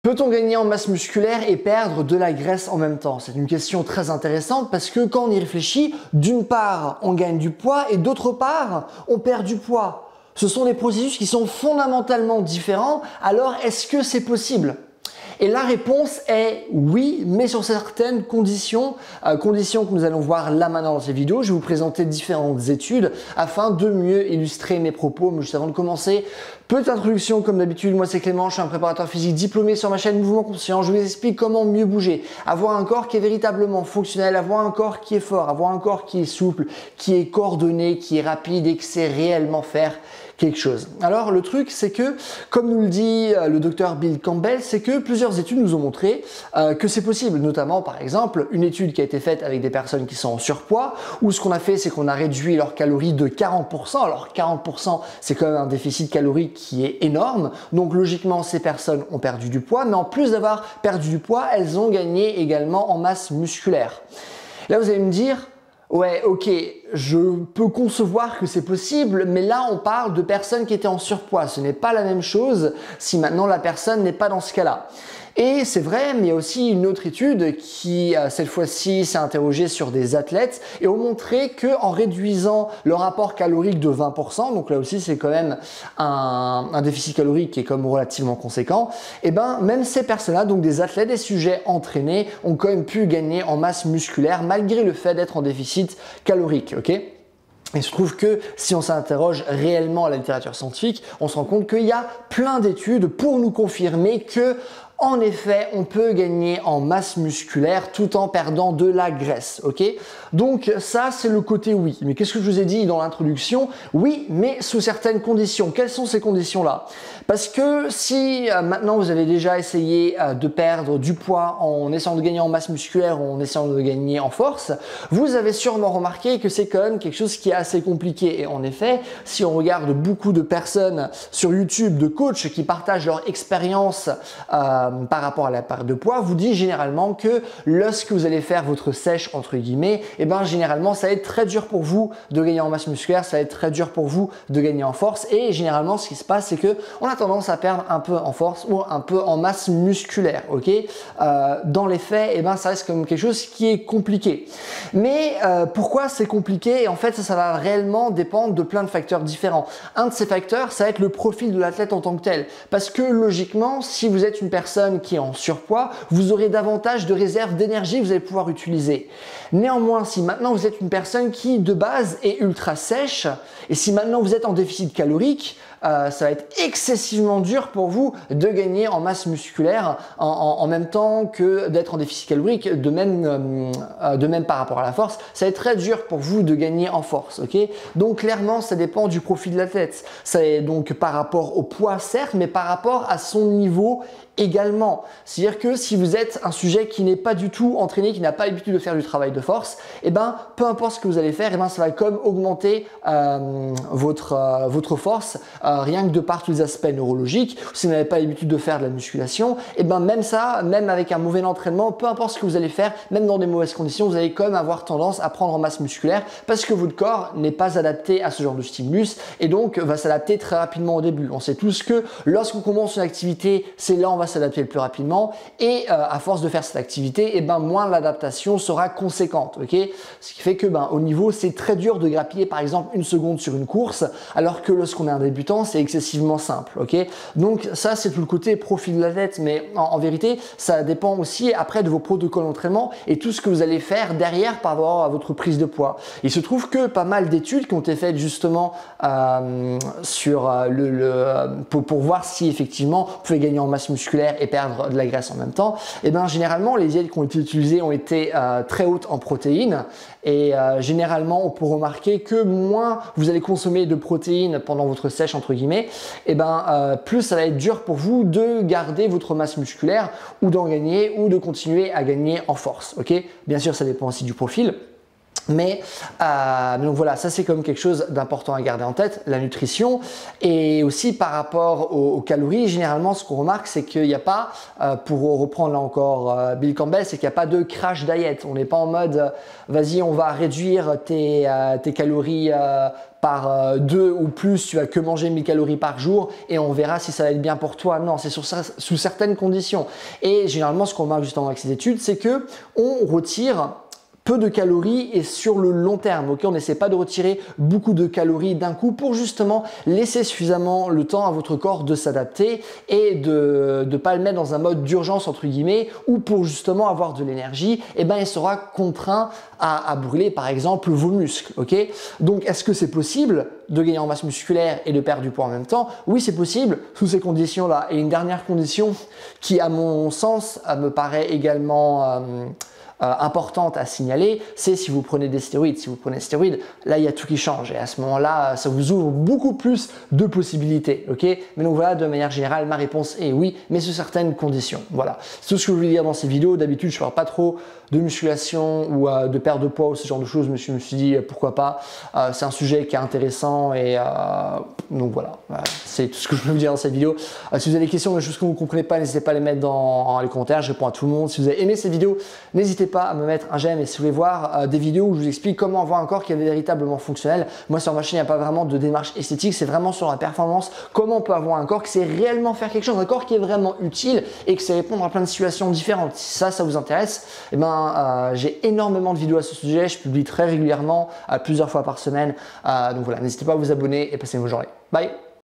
Peut-on gagner en masse musculaire et perdre de la graisse en même temps? C'est une question très intéressante parce que quand on y réfléchit, d'une part, on gagne du poids et d'autre part, on perd du poids. Ce sont des processus qui sont fondamentalement différents, alors est-ce que c'est possible? Et la réponse est oui, mais sur certaines conditions, conditions que nous allons voir là maintenant dans cette vidéo. Je vais vous présenter différentes études afin de mieux illustrer mes propos. Mais juste avant de commencer, petite introduction comme d'habitude, moi c'est Clément, je suis un préparateur physique diplômé sur ma chaîne Mouvement Conscient. Je vous explique comment mieux bouger, avoir un corps qui est véritablement fonctionnel, avoir un corps qui est fort, avoir un corps qui est souple, qui est coordonné, qui est rapide et qui sait réellement faire quelque chose. Alors le truc c'est que, comme nous le dit le docteur Bill Campbell, c'est que plusieurs études nous ont montré que c'est possible, notamment par exemple une étude qui a été faite avec des personnes qui sont en surpoids, où ce qu'on a fait c'est qu'on a réduit leurs calories de 40%, alors 40% c'est quand même un déficit calorique qui est énorme, donc logiquement ces personnes ont perdu du poids, mais en plus d'avoir perdu du poids, elles ont gagné également en masse musculaire. Là vous allez me dire, ouais, ok, je peux concevoir que c'est possible, mais là on parle de personnes qui étaient en surpoids. Ce n'est pas la même chose si maintenant la personne n'est pas dans ce cas-là. Et c'est vrai, mais il y a aussi une autre étude qui, cette fois-ci, s'est interrogée sur des athlètes et ont montré qu'en réduisant le rapport calorique de 20%, donc là aussi c'est quand même un déficit calorique qui est comme relativement conséquent, et ben même ces personnes-là, donc des athlètes, des sujets entraînés, ont quand même pu gagner en masse musculaire malgré le fait d'être en déficit calorique, ok ? Et il se trouve que si on s'interroge réellement à la littérature scientifique, on se rend compte qu'il y a plein d'études pour nous confirmer que en effet, on peut gagner en masse musculaire tout en perdant de la graisse, ok? Donc ça, c'est le côté oui. Mais qu'est-ce que je vous ai dit dans l'introduction? Oui, mais sous certaines conditions. Quelles sont ces conditions-là? Parce que si maintenant vous avez déjà essayé de perdre du poids en essayant de gagner en masse musculaire ou en essayant de gagner en force, vous avez sûrement remarqué que c'est quand même quelque chose qui est assez compliqué. Et en effet, si on regarde beaucoup de personnes sur YouTube, de coachs qui partagent leur expérience par rapport à la perte de poids, vous dit généralement que lorsque vous allez faire votre sèche entre guillemets, et ben généralement ça va être très dur pour vous de gagner en masse musculaire, ça va être très dur pour vous de gagner en force et généralement ce qui se passe c'est que on a tendance à perdre un peu en force ou un peu en masse musculaire, ok? Dans les faits, et ben ça reste comme quelque chose qui est compliqué. Mais pourquoi c'est compliqué? Et en fait ça va réellement dépendre de plein de facteurs différents. Un de ces facteurs, ça va être le profil de l'athlète en tant que tel, parce que logiquement, si vous êtes une personne qui est en surpoids, vous aurez davantage de réserves d'énergie que vous allez pouvoir utiliser. Néanmoins, si maintenant vous êtes une personne qui de base est ultra sèche, et si maintenant vous êtes en déficit calorique, ça va être excessivement dur pour vous de gagner en masse musculaire en même temps que d'être en déficit calorique, de même par rapport à la force, ça va être très dur pour vous de gagner en force, ok? Donc clairement, ça dépend du profil de l'athlète. Ça est donc par rapport au poids certes, mais par rapport à son niveau également. C'est-à-dire que si vous êtes un sujet qui n'est pas du tout entraîné, qui n'a pas l'habitude de faire du travail de force, et ben peu importe ce que vous allez faire, et ben ça va comme augmenter votre force rien que de par tous les aspects neurologiques. Si vous n'avez pas l'habitude de faire de la musculation, et ben même ça, même avec un mauvais entraînement, peu importe ce que vous allez faire, même dans des mauvaises conditions, vous allez quand même avoir tendance à prendre en masse musculaire parce que votre corps n'est pas adapté à ce genre de stimulus et donc va s'adapter très rapidement au début. On sait tous que lorsqu'on commence une activité, c'est là on va s'adapter le plus rapidement et à force de faire cette activité, et ben moins l'adaptation sera conséquente, ok? Ce qui fait que au niveau c'est très dur de grappiller par exemple une seconde sur une course, alors que lorsqu'on est un débutant c'est excessivement simple, ok? Donc ça c'est tout le côté profil de l'athlète, mais en vérité ça dépend aussi après de vos protocoles d'entraînement et tout ce que vous allez faire derrière par rapport à votre prise de poids. Il se trouve que pas mal d'études qui ont été faites justement sur pour voir si effectivement vous pouvez gagner en masse musculaire et perdre de la graisse en même temps, et bien généralement les diètes qui ont été utilisées ont été très hautes en protéines et généralement on peut remarquer que moins vous allez consommer de protéines pendant votre sèche entre guillemets, et plus ça va être dur pour vous de garder votre masse musculaire ou d'en gagner ou de continuer à gagner en force, ok? Bien sûr ça dépend aussi du profil. Donc voilà, ça c'est comme quelque chose d'important à garder en tête, la nutrition. Et aussi par rapport aux calories, généralement ce qu'on remarque c'est qu'il n'y a pas, pour reprendre là encore Bill Campbell, c'est qu'il n'y a pas de crash diet. On n'est pas en mode vas-y on va réduire tes calories par 2 ou plus, tu vas que manger 1000 calories par jour et on verra si ça va être bien pour toi. Non, c'est sous certaines conditions. Et généralement ce qu'on remarque justement avec ces études, c'est que on retire peu de calories et sur le long terme. Ok, on n'essaie pas de retirer beaucoup de calories d'un coup pour justement laisser suffisamment le temps à votre corps de s'adapter et de ne pas le mettre dans un mode d'urgence entre guillemets ou pour justement avoir de l'énergie, il sera contraint à brûler par exemple vos muscles. Ok, donc est-ce que c'est possible de gagner en masse musculaire et de perdre du poids en même temps? Oui, c'est possible sous ces conditions-là. Et une dernière condition qui, à mon sens, me paraît également importante à signaler, c'est si vous prenez des stéroïdes. Si vous prenez des stéroïdes, là il y a tout qui change et à ce moment-là, ça vous ouvre beaucoup plus de possibilités. Ok, mais donc voilà, de manière générale, ma réponse est oui, mais sous certaines conditions. Voilà, c'est tout ce que je voulais dire dans ces vidéos. D'habitude, je ne parle pas trop de musculation ou de perte de poids ou ce genre de choses. Je me suis dit pourquoi pas. C'est un sujet qui est intéressant et donc voilà, c'est tout ce que je peux vous dire dans cette vidéo. Si vous avez des questions, des choses que vous ne comprenez pas, n'hésitez pas à les mettre dans les commentaires. Je réponds à tout le monde. Si vous avez aimé cette vidéo, n'hésitez pas à me mettre un j'aime et si vous voulez voir des vidéos où je vous explique comment avoir un corps qui est véritablement fonctionnel. Moi sur ma chaîne, il n'y a pas vraiment de démarche esthétique, c'est vraiment sur la performance, comment on peut avoir un corps qui sait réellement faire quelque chose, un corps qui est vraiment utile et qui sait répondre à plein de situations différentes. Si ça vous intéresse, j'ai énormément de vidéos à ce sujet, je publie très régulièrement, plusieurs fois par semaine. Donc voilà, n'hésitez pas à vous abonner et passez une bonne journée. Bye!